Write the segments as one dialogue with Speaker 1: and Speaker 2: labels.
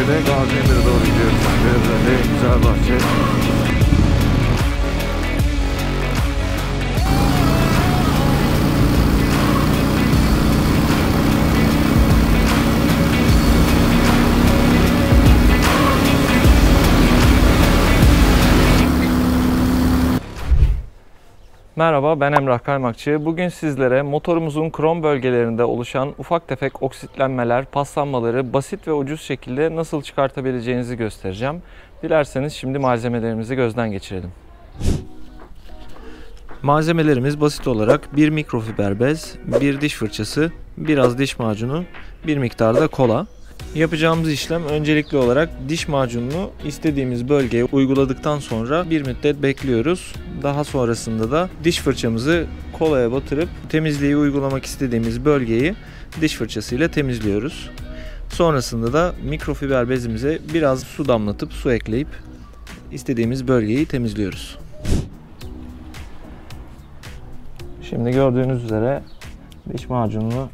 Speaker 1: Böyle Gaziantep'e doğru gidiyoruz. Böyle güzel bahçe. Merhaba, ben Emrah Kaymakçı. Bugün sizlere motorumuzun krom bölgelerinde oluşan ufak tefek oksitlenmeler, paslanmaları basit ve ucuz şekilde nasıl çıkartabileceğinizi göstereceğim. Dilerseniz şimdi malzemelerimizi gözden geçirelim. Malzemelerimiz basit olarak bir mikrofiber bez, bir diş fırçası, biraz diş macunu, bir miktar da kola. Yapacağımız işlem öncelikli olarak diş macununu istediğimiz bölgeye uyguladıktan sonra bir müddet bekliyoruz. Daha sonrasında da diş fırçamızı kolaya batırıp temizliği uygulamak istediğimiz bölgeyi diş fırçasıyla temizliyoruz. Sonrasında da mikrofiber bezimize biraz su damlatıp su ekleyip istediğimiz bölgeyi temizliyoruz. Şimdi gördüğünüz üzere diş macununu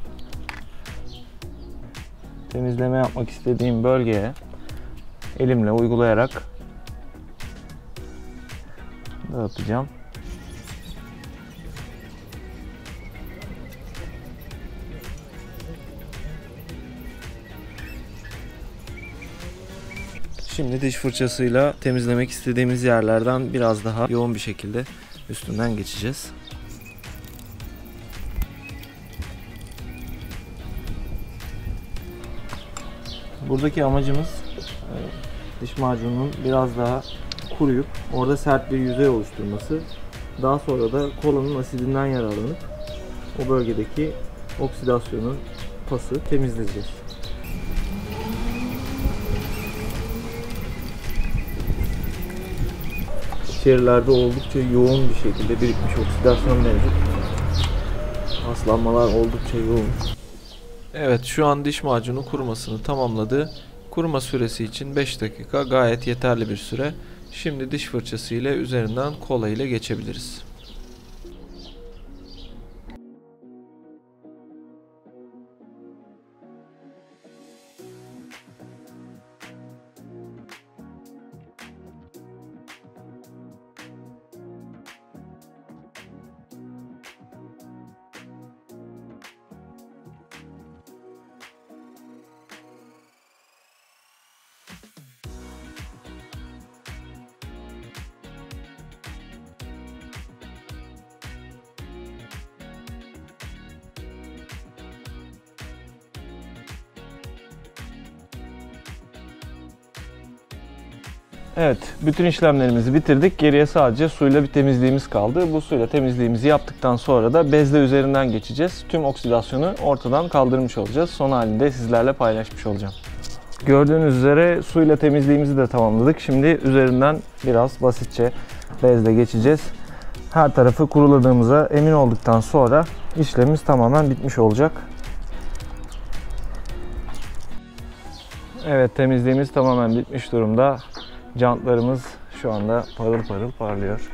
Speaker 1: temizleme yapmak istediğim bölgeye elimle uygulayarak dağıtacağım. Şimdi diş fırçasıyla temizlemek istediğimiz yerlerden biraz daha yoğun bir şekilde üstünden geçeceğiz. Buradaki amacımız diş macununun biraz daha kuruyup orada sert bir yüzey oluşturması. Daha sonra da kolanın asidinden yararlanıp o bölgedeki oksidasyonun pası temizleyeceğiz. İçerilerde oldukça yoğun bir şekilde birikmiş oksidasyon mevcut. Paslanmalar oldukça yoğun. Evet, şu an diş macunu kurumasını tamamladı. Kuruma süresi için 5 dakika gayet yeterli bir süre. Şimdi diş fırçası ile üzerinden kola ile geçebiliriz. Evet, bütün işlemlerimizi bitirdik. Geriye sadece suyla bir temizliğimiz kaldı. Bu suyla temizliğimizi yaptıktan sonra da bezle üzerinden geçeceğiz. Tüm oksidasyonu ortadan kaldırmış olacağız. Son halinde sizlerle paylaşmış olacağım. Gördüğünüz üzere suyla temizliğimizi de tamamladık. Şimdi üzerinden biraz basitçe bezle geçeceğiz. Her tarafı kuruladığımıza emin olduktan sonra işlemimiz tamamen bitmiş olacak. Evet, temizliğimiz tamamen bitmiş durumda. Jantlarımız şu anda parıl parıl parlıyor.